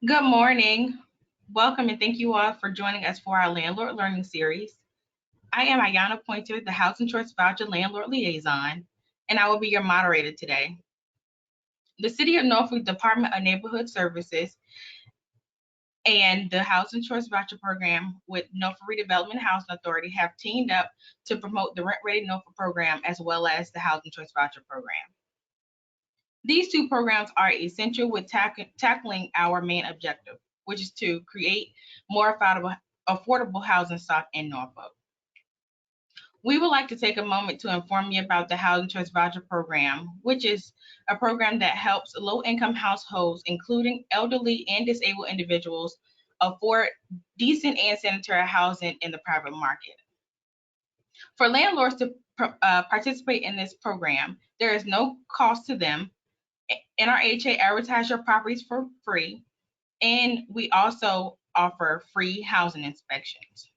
Good morning. Welcome and thank you all for joining us for our Landlord Learning Series. I am Ayana Pointer, the Housing Choice Voucher Landlord Liaison, and I will be your moderator today. The City of Norfolk Department of Neighborhood Services and the Housing Choice Voucher Program with Norfolk Redevelopment Housing Authority have teamed up to promote the Rent Ready Norfolk program as well as the Housing Choice Voucher Program. These two programs are essential with tackling our main objective, which is to create more affordable housing stock in Norfolk. We would like to take a moment to inform you about the Housing Choice Voucher Program, which is a program that helps low-income households, including elderly and disabled individuals, afford decent and sanitary housing in the private market. For landlords to participate in this program, there is no cost to them. NRHA advertise your properties for free, and we also offer free housing inspections.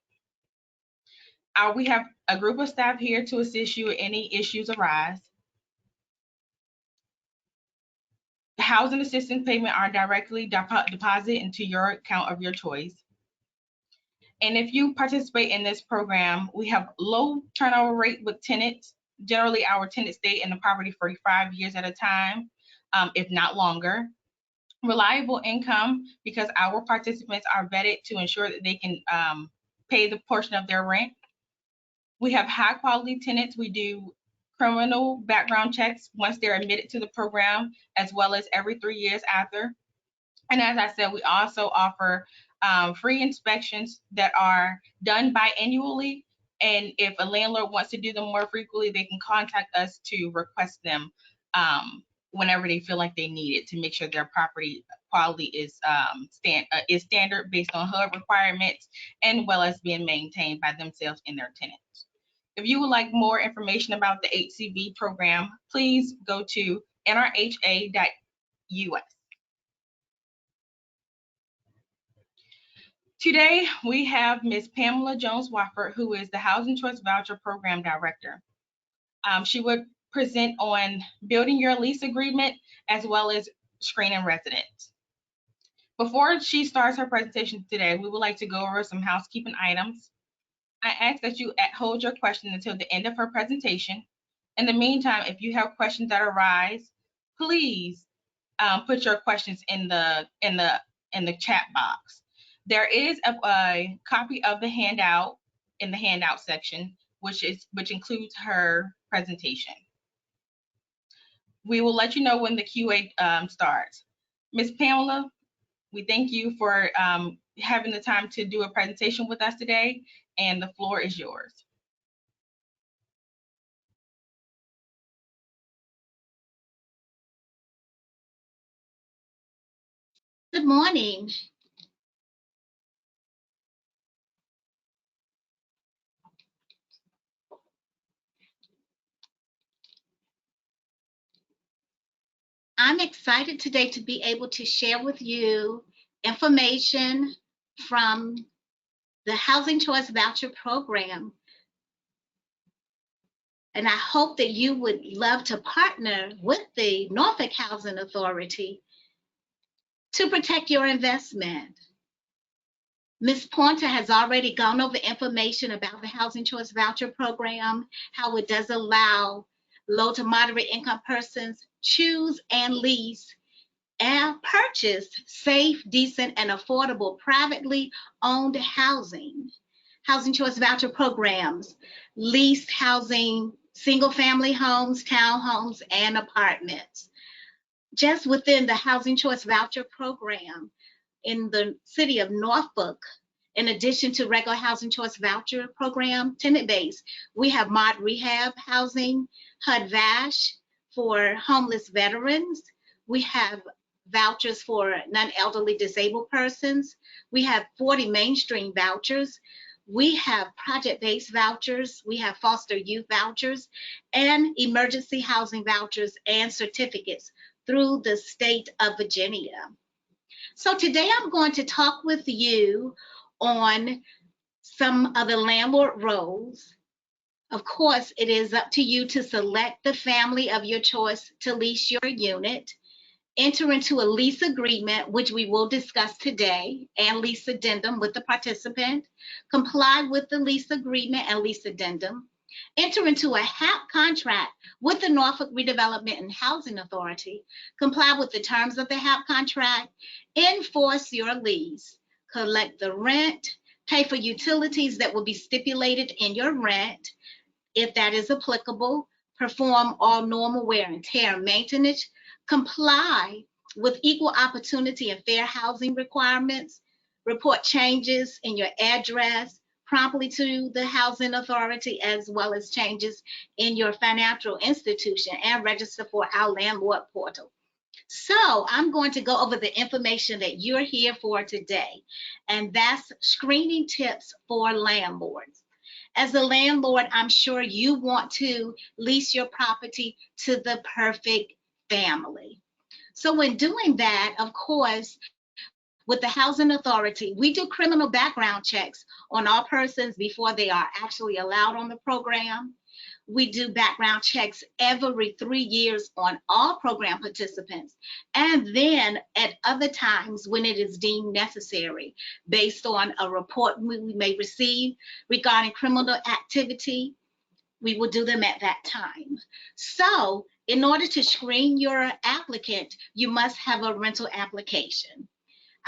We have a group of staff here to assist you if any issues arise. The housing assistance payment are directly deposited into your account of your choice. And if you participate in this program, we have low turnover rate with tenants. Generally, our tenants stay in the property for 5 years at a time, if not longer. Reliable income, because our participants are vetted to ensure that they can pay the portion of their rent. We have high quality tenants. We do criminal background checks once they're admitted to the program, as well as every 3 years after. And as I said, we also offer free inspections that are done biannually. And if a landlord wants to do them more frequently, they can contact us to request them whenever they feel like they need it, to make sure their property quality is standard based on HUD requirements, and well as being maintained by themselves and their tenants. If you would like more information about the HCV program, please go to NRHA.us. Today, we have Ms. Pamela Jones-Watford, who is the Housing Choice Voucher Program Director. She would present on building your lease agreement as well as screening residents. Before she starts her presentation today, we would like to go over some housekeeping items. I ask that you hold your question until the end of her presentation. In the meantime, if you have questions that arise, please put your questions in the chat box. There is a copy of the handout in the handout section, which includes her presentation. We will let you know when the QA starts. Ms. Pamela, we thank you for having the time to do a presentation with us today, and the floor is yours. Good morning. I'm excited today to be able to share with you information from the Housing Choice Voucher Program. And I hope that you would love to partner with the Norfolk Housing Authority to protect your investment. Ms. Pointer has already gone over information about the Housing Choice Voucher Program, how it does allow low to moderate income persons choose and lease and purchase safe, decent, and affordable privately owned housing. Housing Choice Voucher Programs, leased housing, single family homes, townhomes, and apartments. Just within the Housing Choice Voucher Program, in the city of Norfolk, in addition to regular Housing Choice Voucher Program, tenant-based, we have mod rehab housing, HUD VASH for homeless veterans. We have vouchers for non-elderly disabled persons. We have 40 mainstream vouchers. We have project-based vouchers. We have foster youth vouchers and emergency housing vouchers and certificates through the state of Virginia. So today I'm going to talk with you on some of the landlord roles. Of course, it is up to you to select the family of your choice to lease your unit. enter into a lease agreement, which we will discuss today, and lease addendum with the participant, comply with the lease agreement and lease addendum, enter into a HAP contract with the Norfolk Redevelopment and Housing Authority, comply with the terms of the HAP contract, enforce your lease, collect the rent, pay for utilities that will be stipulated in your rent, if that is applicable, perform all normal wear and tear maintenance, comply with equal opportunity and fair housing requirements, report changes in your address promptly to the housing authority, as well as changes in your financial institution, and register for our landlord portal. So I'm going to go over the information that you're here for today, and that's screening tips for landlords. As a landlord, I'm sure you want to lease your property to the perfect family. So when doing that, of course, with the housing authority, we do criminal background checks on all persons before they are actually allowed on the program. We do background checks every 3 years on all program participants, and then at other times when it is deemed necessary, based on a report we may receive regarding criminal activity, we will do them at that time. So in order to screen your applicant, you must have a rental application.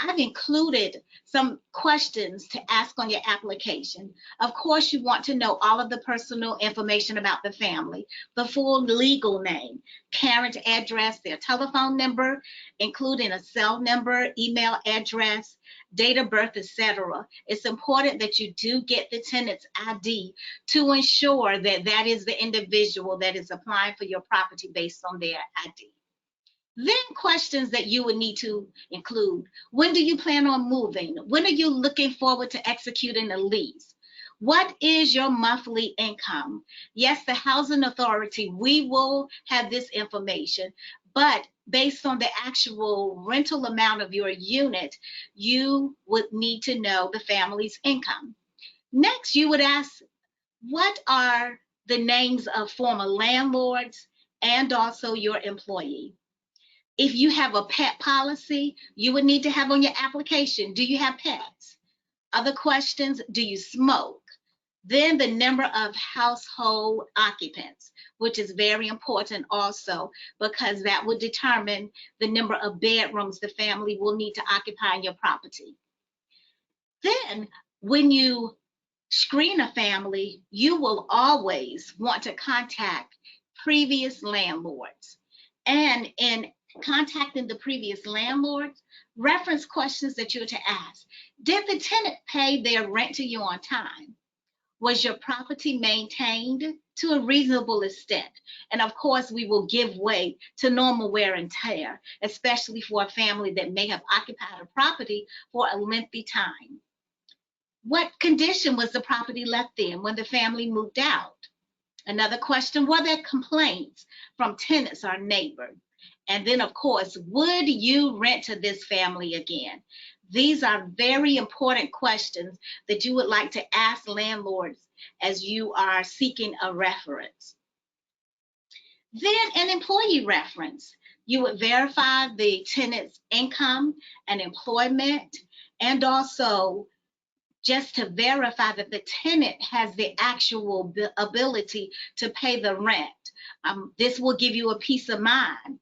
I've included some questions to ask on your application. Of course, you want to know all of the personal information about the family, the full legal name, current address, their telephone number, including a cell number, email address, date of birth, etc. It's important that you do get the tenant's ID to ensure that that is the individual that is applying for your property based on their ID. Then questions that you would need to include: when do you plan on moving? When are you looking forward to executing a lease? What is your monthly income? Yes, the housing authority, we will have this information, but based on the actual rental amount of your unit, you would need to know the family's income. Next, you would ask, what are the names of former landlords and also your employee? If you have a pet policy, you would need to have on your application, do you have pets? Other questions: do you smoke? Then the number of household occupants, which is very important also, because that would determine the number of bedrooms the family will need to occupy in your property. Then when you screen a family, you will always want to contact previous landlords. And in contacting the previous landlords, reference questions that you're to ask: did the tenant pay their rent to you on time? Was your property maintained to a reasonable extent? And of course, we will give way to normal wear and tear, especially for a family that may have occupied a property for a lengthy time. What condition was the property left in when the family moved out? Another question: were there complaints from tenants or neighbors? And then, of course, would you rent to this family again? These are very important questions that you would like to ask landlords as you are seeking a reference. Then an employee reference. You would verify the tenant's income and employment, and also just to verify that the tenant has the actual ability to pay the rent. This will give you a peace of mind.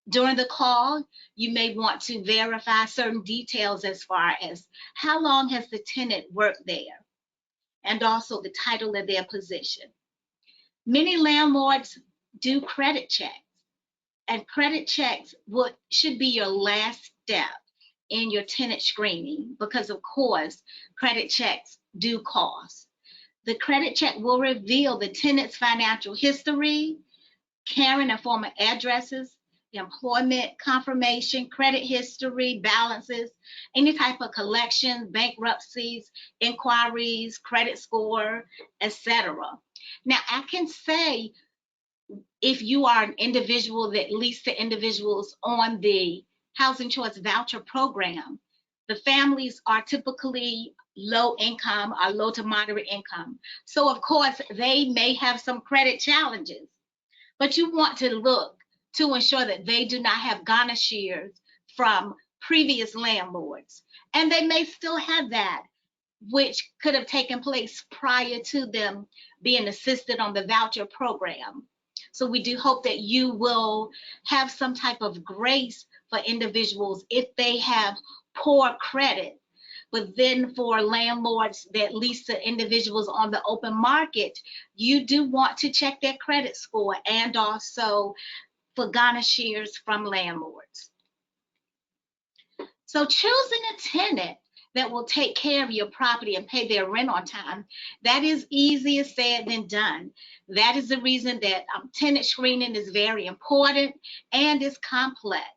During the call, you may want to verify certain details as far as how long has the tenant worked there, and also the title of their position. Many landlords do credit checks, and credit checks should be your last step in your tenant screening, because of course, credit checks do cost. The credit check will reveal the tenant's financial history, current and former addresses, employment confirmation, credit history, balances, any type of collections, bankruptcies, inquiries, credit score, etc. Now, I can say, if you are an individual that leases to individuals on the Housing Choice Voucher Program, the families are typically low income or low to moderate income. So of course, they may have some credit challenges, but you want to look to ensure that they do not have garnishers from previous landlords. And they may still have that, which could have taken place prior to them being assisted on the voucher program. So we do hope that you will have some type of grace for individuals if they have poor credit. But then for landlords that lease to individuals on the open market, you do want to check their credit score and also for garnishers from landlords. So choosing a tenant that will take care of your property and pay their rent on time, that is easier said than done. That is the reason that tenant screening is very important and is complex.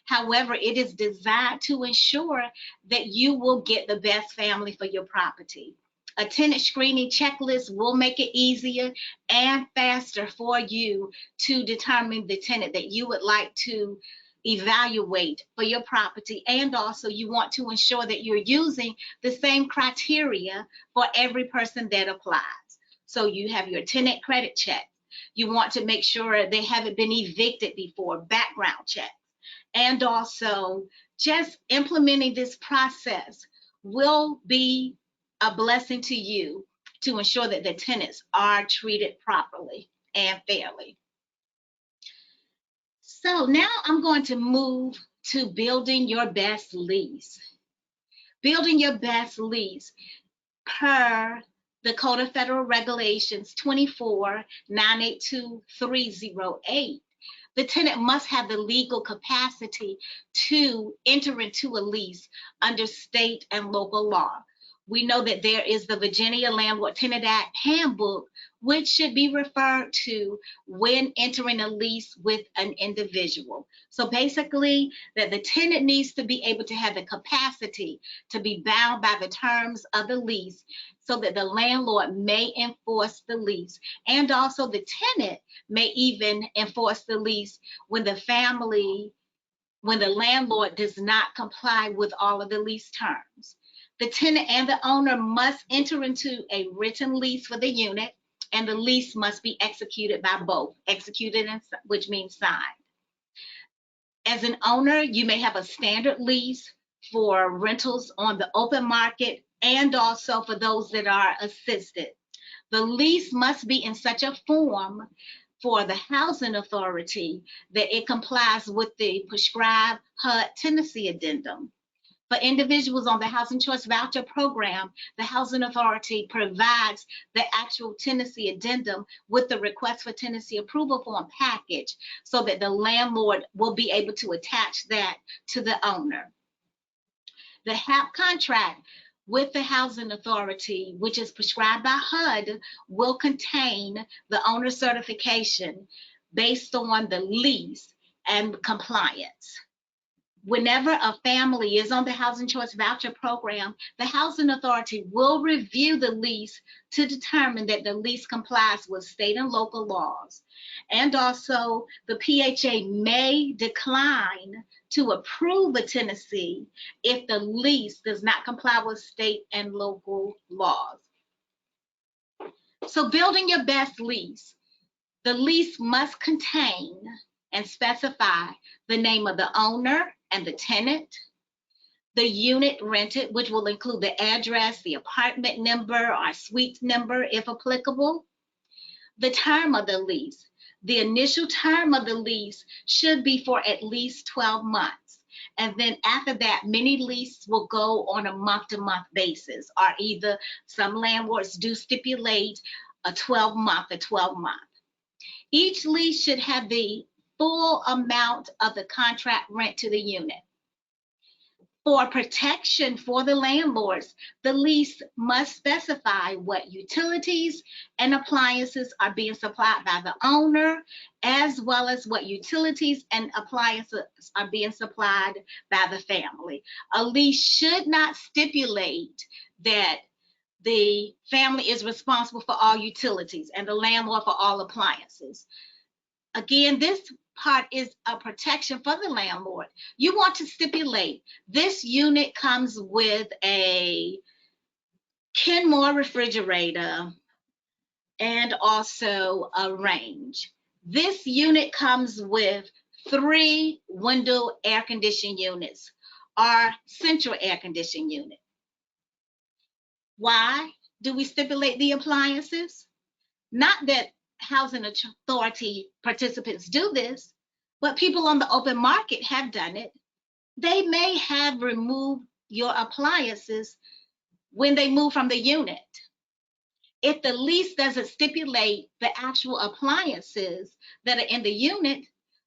However, it is designed to ensure that you will get the best family for your property. A tenant screening checklist will make it easier and faster for you to determine the tenant that you would like to evaluate for your property, and also you want to ensure that you're using the same criteria for every person that applies. So you have your tenant credit check. You want to make sure they haven't been evicted before, background check. And also just implementing this process will be a blessing to you to ensure that the tenants are treated properly and fairly. So now I'm going to move to building your best lease. Building your best lease per the Code of Federal Regulations 24-982-308. The tenant must have the legal capacity to enter into a lease under state and local law. We know that there is the Virginia Landlord Tenant Act Handbook, which should be referred to when entering a lease with an individual. So basically, that the tenant needs to be able to have the capacity to be bound by the terms of the lease so that the landlord may enforce the lease. And also the tenant may even enforce the lease when the landlord does not comply with all of the lease terms. The tenant and the owner must enter into a written lease for the unit, and the lease must be executed by both, executed, which means signed. As an owner, you may have a standard lease for rentals on the open market and also for those that are assisted. The lease must be in such a form for the housing authority that it complies with the prescribed HUD tenancy addendum. For individuals on the Housing Choice Voucher Program, the Housing Authority provides the actual tenancy addendum with the request for tenancy approval form package so that the landlord will be able to attach that to the owner. The HAP contract with the Housing Authority, which is prescribed by HUD, will contain the owner certification based on the lease and compliance. Whenever a family is on the Housing Choice Voucher Program, the Housing Authority will review the lease to determine that the lease complies with state and local laws. And also, the PHA may decline to approve a tenancy if the lease does not comply with state and local laws. So building your best lease. The lease must contain and specify the name of the owner and the tenant, the unit rented, which will include the address, the apartment number or suite number if applicable, the term of the lease. The initial term of the lease should be for at least 12 months. And then after that, many leases will go on a month-to-month basis, or either some landlords do stipulate a 12-month. Each lease should have the full amount of the contract rent to the unit. For protection for the landlords, the lease must specify what utilities and appliances are being supplied by the owner, as well as what utilities and appliances are being supplied by the family. A lease should not stipulate that the family is responsible for all utilities and the landlord for all appliances. Again, this part is a protection for the landlord. You want to stipulate this unit comes with a Kenmore refrigerator and also a range. This unit comes with 3 window air conditioning units or central air conditioning unit. Why do we stipulate the appliances? Not that housing authority participants do this, but people on the open market have done it. They may have removed your appliances when they move from the unit. If the lease doesn't stipulate the actual appliances that are in the unit,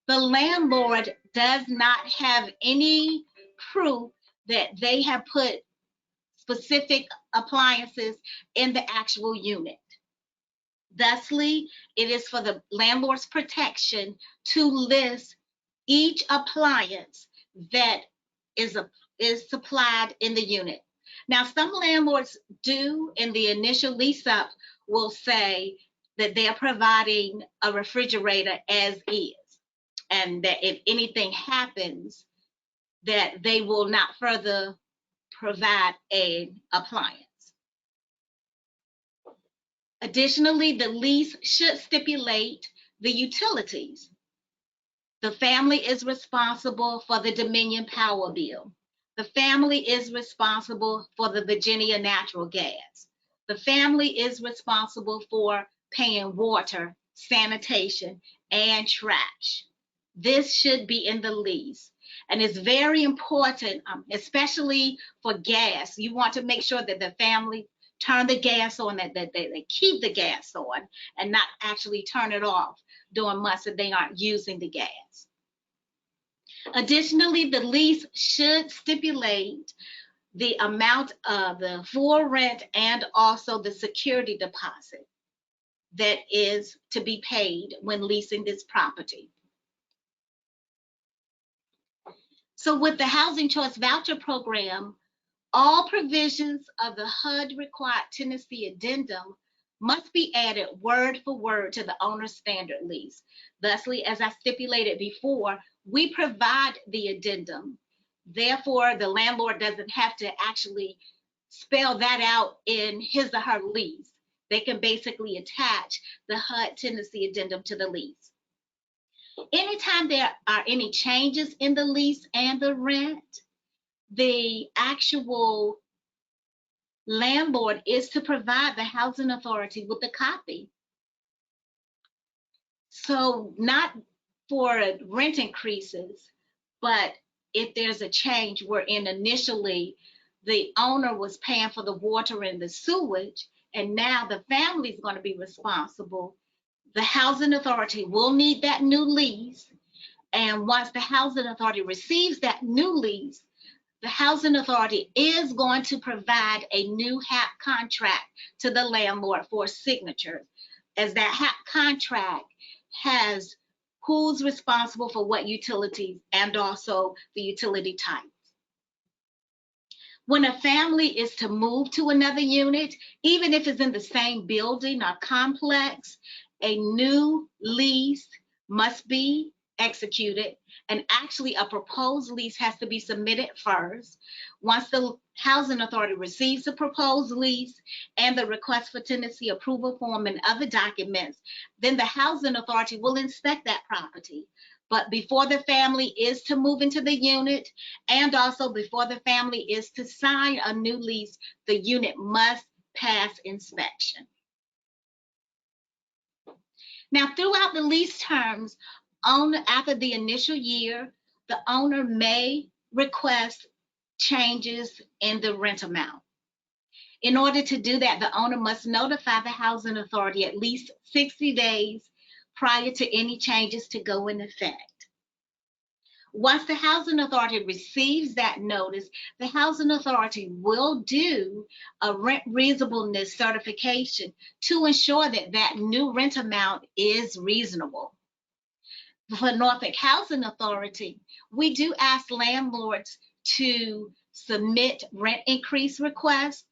the landlord does not have any proof that they have put specific appliances in the actual unit. Thusly, it is for the landlord's protection to list each appliance that is supplied in the unit. Now, some landlords do in the initial lease up will say that they're providing a refrigerator as is, and that if anything happens, that they will not further provide an appliance. Additionally, the lease should stipulate the utilities. The family is responsible for the Dominion power bill. The family is responsible for the Virginia natural gas. The family is responsible for paying water, sanitation, and trash. This should be in the lease. And it's very important, especially for gas. You want to make sure that the family turn the gas on, that they keep the gas on and not actually turn it off during months that they aren't using the gas. Additionally, the lease should stipulate the amount of the full rent and also the security deposit that is to be paid when leasing this property. So with the Housing Choice Voucher Program, all provisions of the HUD required tenancy addendum must be added word for word to the owner's standard lease. Thusly, as I stipulated before, we provide the addendum. Therefore, the landlord doesn't have to actually spell that out in his or her lease. They can basically attach the HUD tenancy addendum to the lease. Anytime there are any changes in the lease and the rent, the actual landlord is to provide the housing authority with a copy. So not for rent increases, but if there's a change wherein initially the owner was paying for the water and the sewage, and now the family is going to be responsible, the housing authority will need that new lease. And once the housing authority receives that new lease, the housing authority is going to provide a new HAP contract to the landlord for signature, as that HAP contract has who's responsible for what utilities and also the utility types. When a family is to move to another unit, even if it's in the same building or complex, a new lease must be executed, and actually a proposed lease has to be submitted first. Once the housing authority receives the proposed lease and the request for tenancy approval form and other documents, then the housing authority will inspect that property. But before the family is to move into the unit, and also before the family is to sign a new lease, the unit must pass inspection. Now, throughout the lease terms, after the initial year, the owner may request changes in the rent amount. In order to do that, the owner must notify the housing authority at least 60 days prior to any changes to go in effect. Once the housing authority receives that notice, the housing authority will do a rent reasonableness certification to ensure that that new rent amount is reasonable. For Norfolk Housing Authority, we do ask landlords to submit rent increase requests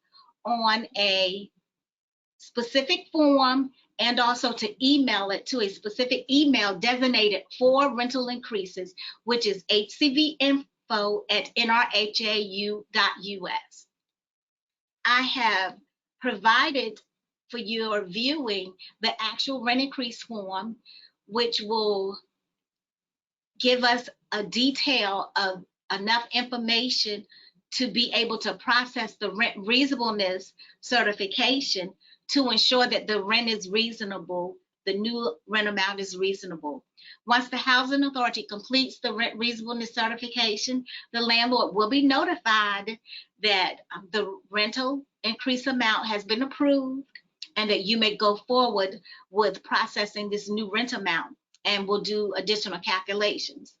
on a specific form, and also to email it to a specific email designated for rental increases, which is hcvinfo@nrhau.us. I have provided for your viewing the actual rent increase form, which will give us a detail of enough information to be able to process the rent reasonableness certification to ensure that the rent is reasonable, the new rent amount is reasonable. Once the housing authority completes the rent reasonableness certification, the landlord will be notified that the rental increase amount has been approved and that you may go forward with processing this new rent amount, and will do additional calculations.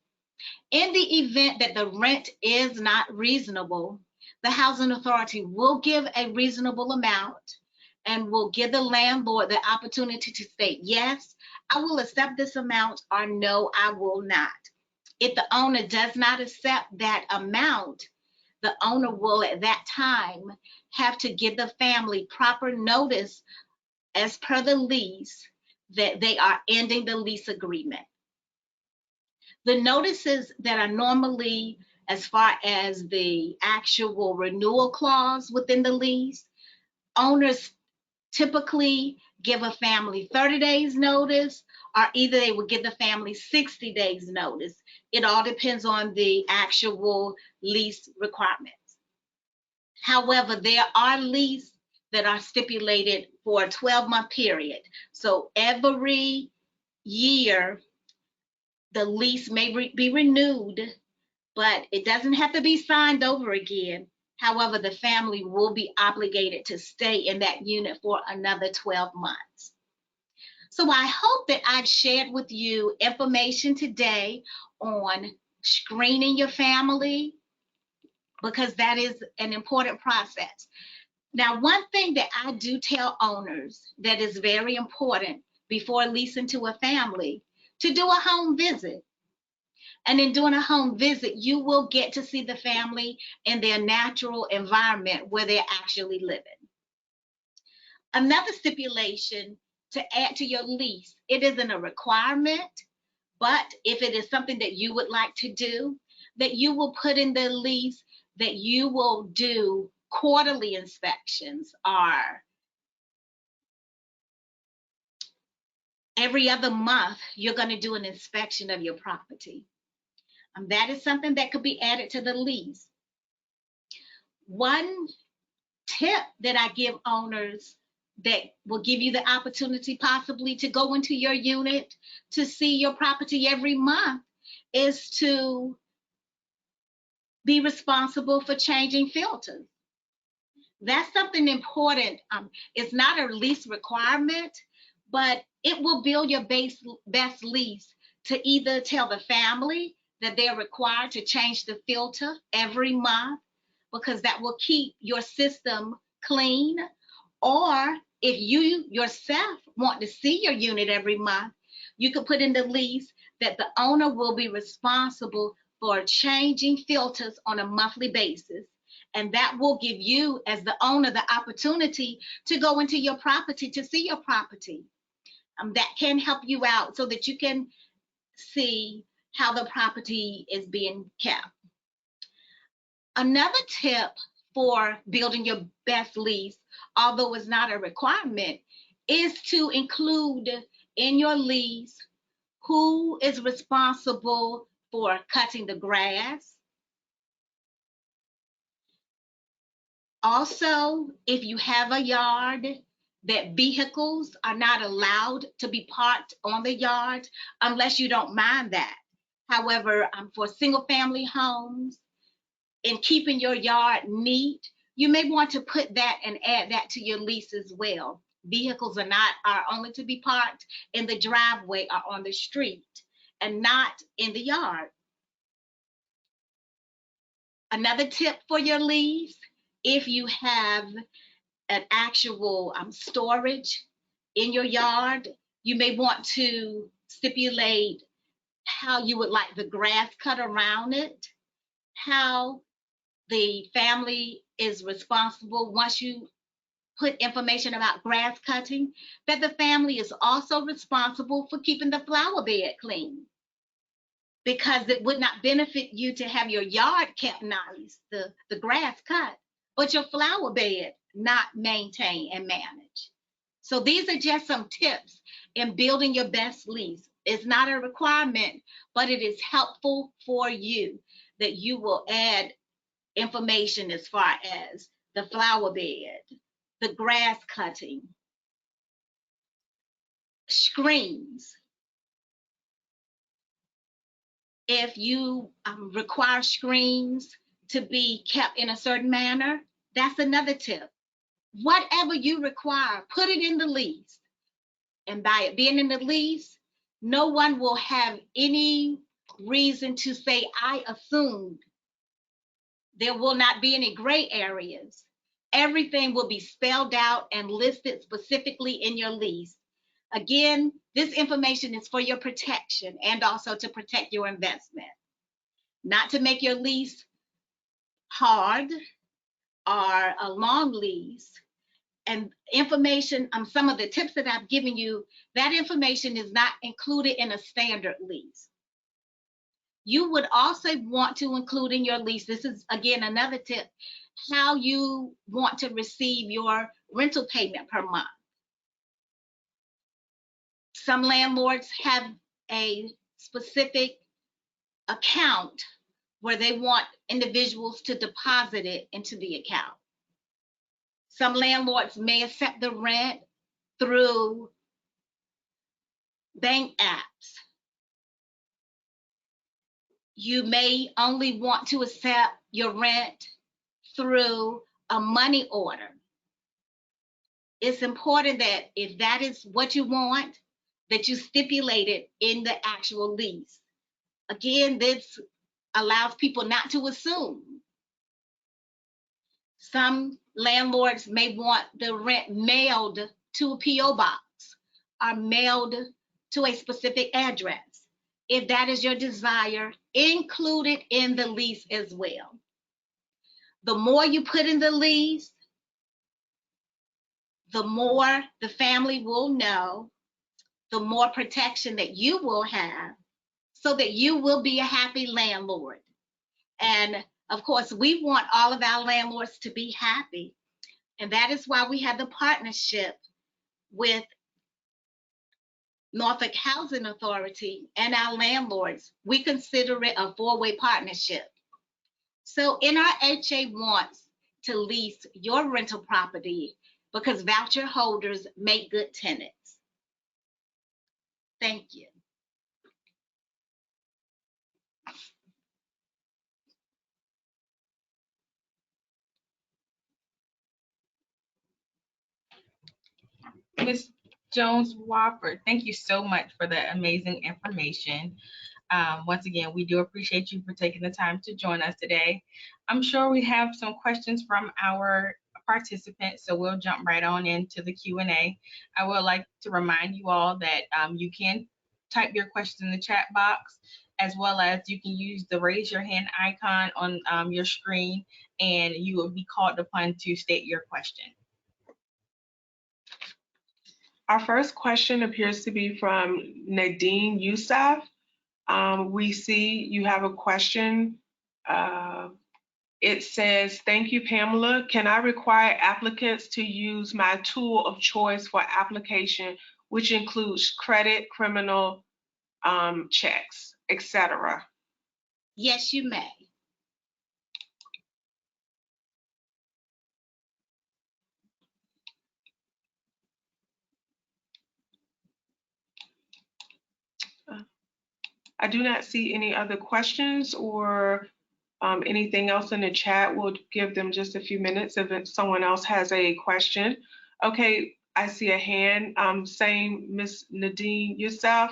In the event that the rent is not reasonable, the housing authority will give a reasonable amount and will give the landlord the opportunity to state, yes, I will accept this amount, or no, I will not. If the owner does not accept that amount, the owner will at that time have to give the family proper notice as per the lease that they are ending the lease agreement. The notices that are normally, as far as the actual renewal clause within the lease, owners typically give a family 30 days notice, or either they will give the family 60 days notice. It all depends on the actual lease requirements. However, there are leases that are stipulated for a 12-month period. So every year, the lease may be renewed, but it doesn't have to be signed over again. However, the family will be obligated to stay in that unit for another 12 months. So I hope that I've shared with you information today on screening your family, because that is an important process. Now, one thing that I do tell owners that is very important before leasing to a family, to do a home visit. And in doing a home visit, you will get to see the family in their natural environment where they're actually living. Another stipulation to add to your lease, it isn't a requirement, but if it is something that you would like to do, that you will put in the lease that you will do quarterly inspections, or every other month you're going to do an inspection of your property. That is something that could be added to the lease. One tip that I give owners that will give you the opportunity possibly to go into your unit to see your property every month is to be responsible for changing filters. That's something important. It's not a lease requirement, but it will build your best lease to either tell the family that they're required to change the filter every month, because that will keep your system clean. Or if you yourself want to see your unit every month, you could put in the lease that the owner will be responsible for changing filters on a monthly basis. And that will give you, as the owner, the opportunity to go into your property to see your property. That can help you out so that you can see how the property is being kept. Another tip for building your best lease, although it's not a requirement, is to include in your lease who is responsible for cutting the grass. Also, if you have a yard, that vehicles are not allowed to be parked on the yard unless you don't mind that. However, for single family homes, in keeping your yard neat, you may want to put that and add that to your lease as well. Vehicles are only to be parked in the driveway or on the street and not in the yard. Another tip for your lease, if you have an actual storage in your yard, you may want to stipulate how you would like the grass cut around it, how the family is responsible once you put information about grass cutting, that the family is also responsible for keeping the flower bed clean. Because it would not benefit you to have your yard kept nice, the grass cut, but your flower bed not maintained and managed. So these are just some tips in building your best lease. It's not a requirement, but it is helpful for you that you will add information as far as the flower bed, the grass cutting, screens. If you require screens to be kept in a certain manner, that's another tip. Whatever you require, put it in the lease. And by it being in the lease, no one will have any reason to say, I assumed. There will not be any gray areas. Everything will be spelled out and listed specifically in your lease. Again, this information is for your protection and also to protect your investment, not to make your lease hard or a long lease. And information, some of the tips that I've given you, that information is not included in a standard lease. You would also want to include in your lease, this is again another tip, how you want to receive your rental payment per month. Some landlords have a specific account where they want individuals to deposit it into the account. Some landlords may accept the rent through bank apps. You may only want to accept your rent through a money order. It's important that if that is what you want, that you stipulate it in the actual lease. Again, this allows people not to assume. Some landlords may want the rent mailed to a PO box or mailed to a specific address. If that is your desire, include it in the lease as well. The more you put in the lease, the more the family will know, the more protection that you will have, so that you will be a happy landlord. And of course, we want all of our landlords to be happy. And that is why we have the partnership with Norfolk Housing Authority and our landlords. We consider it a four-way partnership. So NRHA wants to lease your rental property because voucher holders make good tenants. Thank you. Ms. Jones-Watford, thank you so much for the amazing information. Once again, we do appreciate you for taking the time to join us today. I'm sure we have some questions from our participants, so we'll jump right on into the Q&A. I would like to remind you all that you can type your questions in the chat box, as well as you can use the raise your hand icon on your screen, and you will be called upon to state your question. Our first question appears to be from Nadine Youssef. We see you have a question. It says, thank you, Pamela. Can I require applicants to use my tool of choice for application, which includes credit, criminal checks, etc.? Yes, you may. I do not see any other questions or anything else in the chat. We'll give them just a few minutes if someone else has a question. Okay, I see a hand saying, Ms. Nadine Youssef,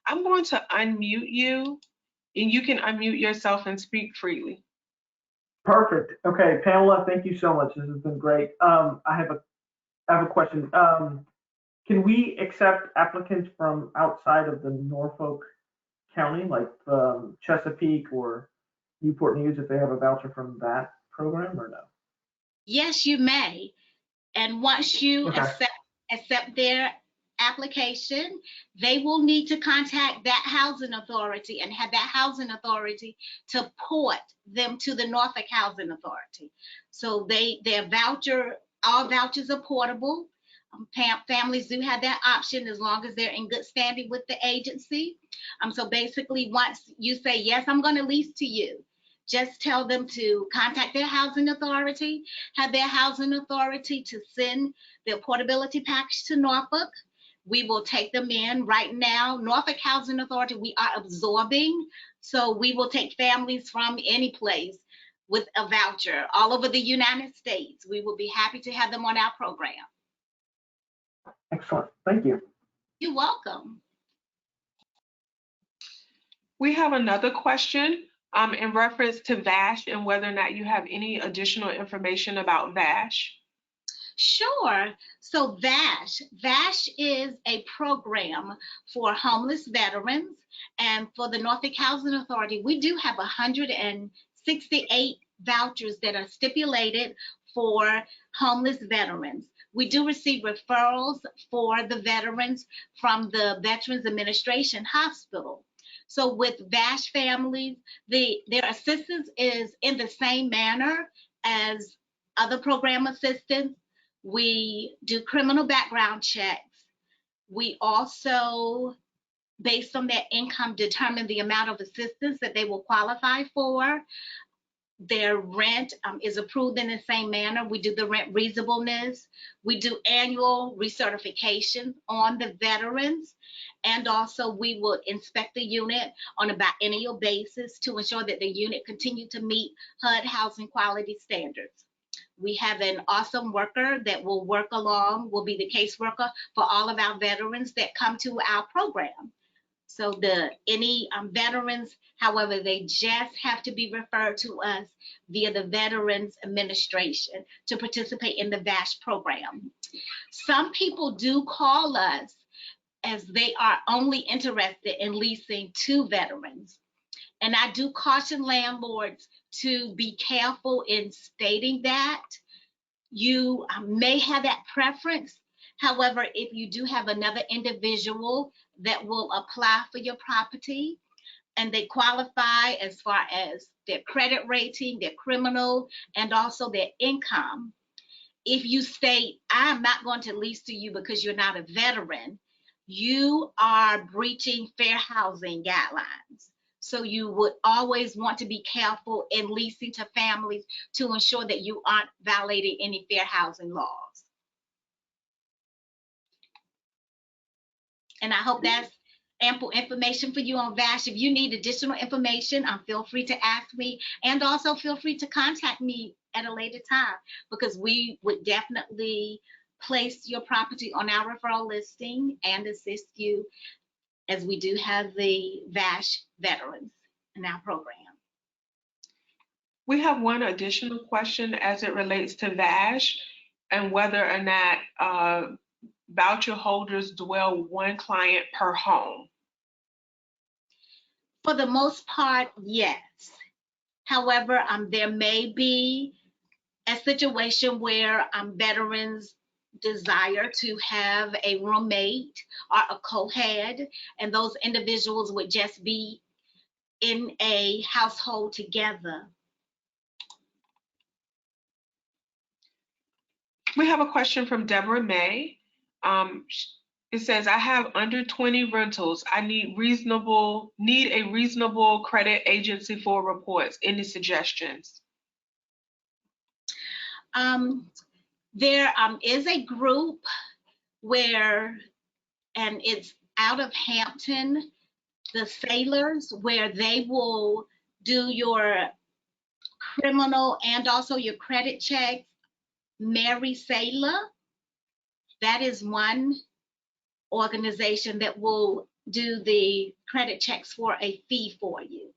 I'm going to unmute you, and you can unmute yourself and speak freely. Perfect. Okay, Pamela, thank you so much. This has been great. I have a question. Can we accept applicants from outside of the Norfolk County, like Chesapeake or Newport News, if they have a voucher from that program, or no? Yes, you may. And once you Okay. accept their application, they will need to contact that housing authority and have that housing authority to port them to the Norfolk Housing Authority. So their voucher, all vouchers are portable. families do have that option as long as they're in good standing with the agency. So basically, once you say, yes, I'm going to lease to you, just tell them to contact their housing authority, have their housing authority to send their portability package to Norfolk. We will take them in. Right now, Norfolk Housing Authority, we are absorbing. So we will take families from any place with a voucher all over the United States. We will be happy to have them on our program. Excellent. Thank you. You're welcome. We have another question in reference to VASH and whether or not you have any additional information about VASH. Sure. So VASH is a program for homeless veterans, and for the Norfolk Housing Authority, we do have 168 vouchers that are stipulated for homeless veterans. We do receive referrals for the veterans from the Veterans Administration Hospital. So with VASH families, their assistance is in the same manner as other program assistance. We do criminal background checks. We also, based on their income, determine the amount of assistance that they will qualify for. Their rent is approved in the same manner. We do the rent reasonableness. We do annual recertification on the veterans. And also we will inspect the unit on a biennial basis to ensure that the unit continue to meet HUD housing quality standards. We have an awesome worker that will work along, will be the caseworker for all of our veterans that come to our program. So any veterans, however, they just have to be referred to us via the Veterans Administration to participate in the VASH program. Some people do call us as they are only interested in leasing to veterans. And I do caution landlords to be careful in stating that. You may have that preference. However, if you do have another individual that will apply for your property and they qualify as far as their credit rating, their criminal, and also their income, if you state, I'm not going to lease to you because you're not a veteran, you are breaching fair housing guidelines. So you would always want to be careful in leasing to families to ensure that you aren't violating any fair housing laws. And I hope that's ample information for you on VASH. If you need additional information, feel free to ask me, and also feel free to contact me at a later time, because we would definitely place your property on our referral listing and assist you, as we do have the VASH veterans in our program. We have one additional question as it relates to VASH and whether or not voucher holders dwell one client per home. For the most part, yes. However, there may be a situation where veterans desire to have a roommate or a co-head, and those individuals would just be in a household together. We have a question from Deborah May. It says, I have under 20 rentals. I need a reasonable credit agency for reports. Any suggestions? There is a group where, and it's out of Hampton, the Sailors, where they will do your criminal and also your credit checks. Mary Sailor, that is one organization that will do the credit checks for a fee for you.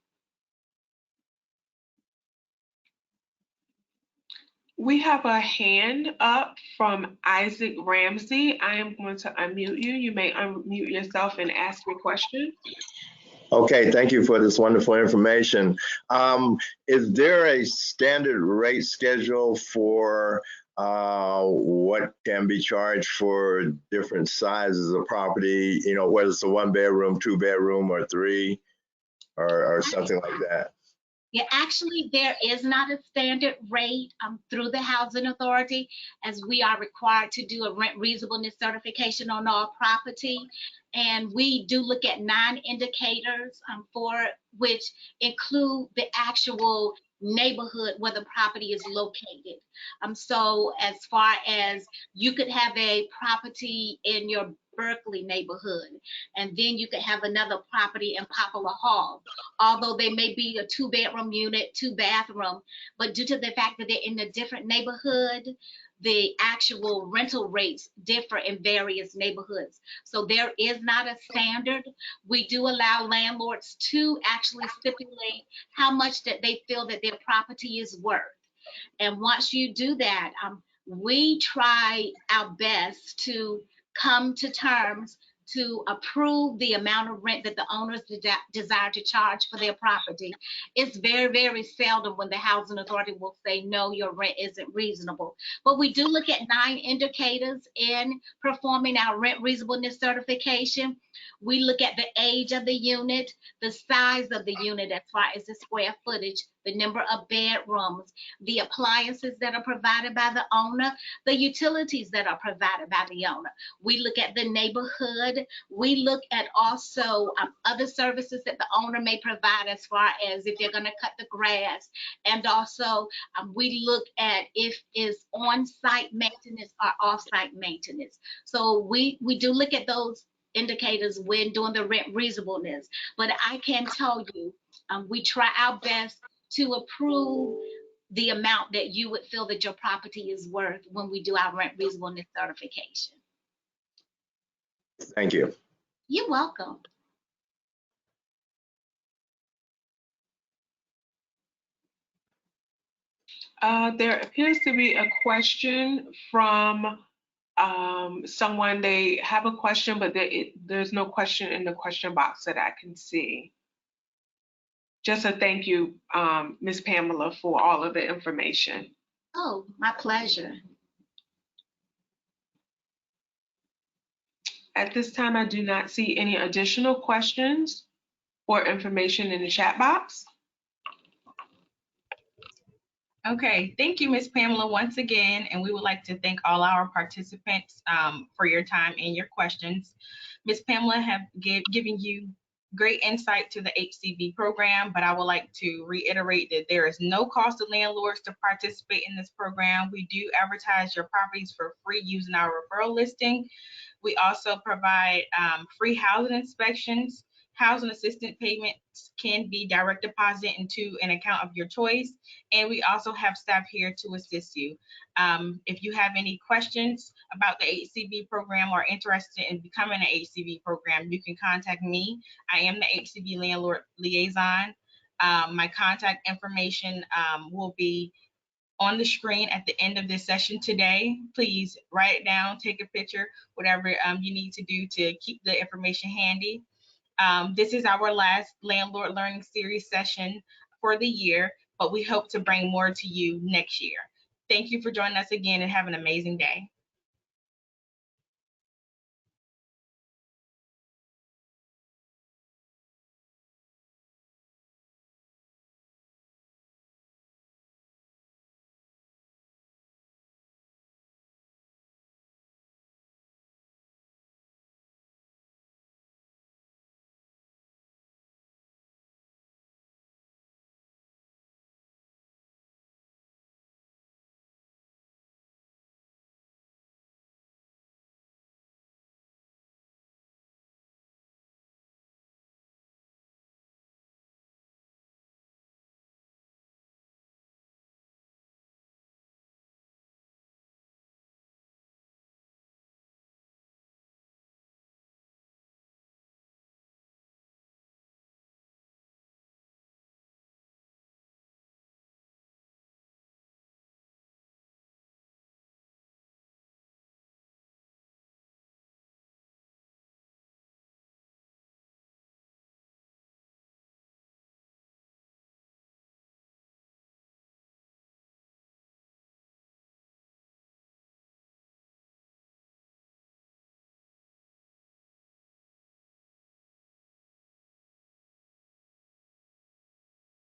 We have a hand up from Isaac Ramsey. I am going to unmute you. You may unmute yourself and ask your question. Okay, thank you for this wonderful information. Is there a standard rate schedule for what can be charged for different sizes of property, you know, whether it's a 1 bedroom, 2 bedroom, or 3, or something like that? Yeah, actually, there is not a standard rate through the Housing Authority, as we are required to do a rent reasonableness certification on all property. And we do look at 9 indicators for which include the actual neighborhood where the property is located. So as far as you could have a property in your Berkeley neighborhood, and then you could have another property in Poplar Hall, although they may be a 2-bedroom unit, 2-bathroom, but due to the fact that they're in a different neighborhood, the actual rental rates differ in various neighborhoods. So there is not a standard. We do allow landlords to actually stipulate how much that they feel that their property is worth. And once you do that, we try our best to come to terms to approve the amount of rent that the owners desire to charge for their property. It's very, very seldom when the Housing Authority will say, no, your rent isn't reasonable. But we do look at 9 indicators in performing our rent reasonableness certification. We look at the age of the unit, the size of the unit as far as the square footage, the number of bedrooms, the appliances that are provided by the owner, the utilities that are provided by the owner. We look at the neighborhood. We look at also other services that the owner may provide, as far as if they're going to cut the grass. And also we look at if it's on-site maintenance or off-site maintenance. So we do look at those indicators when doing the rent reasonableness. But I can tell you, we try our best to approve the amount that you would feel that your property is worth when we do our rent reasonableness certification. Thank you. You're welcome. There appears to be a question from someone. They have a question, but there's no question in the question box that I can see. Just a thank you, Ms. Pamela, for all of the information. Oh, my pleasure. At this time, I do not see any additional questions or information in the chat box. Okay, thank you, Ms. Pamela, once again, and we would like to thank all our participants for your time and your questions. Ms. Pamela have given you great insight to the HCV program, but I would like to reiterate that there is no cost to landlords to participate in this program. We do advertise your properties for free using our referral listing. We also provide free housing inspections. Housing assistance payments can be direct deposit into an account of your choice. And we also have staff here to assist you. If you have any questions about the HCV program or interested in becoming an HCV program, you can contact me. I am the HCV Landlord Liaison. My contact information will be on the screen at the end of this session today. Please write it down, take a picture, whatever you need to do to keep the information handy. This is our last Landlord Learning Series session for the year, but we hope to bring more to you next year. Thank you for joining us again and have an amazing day.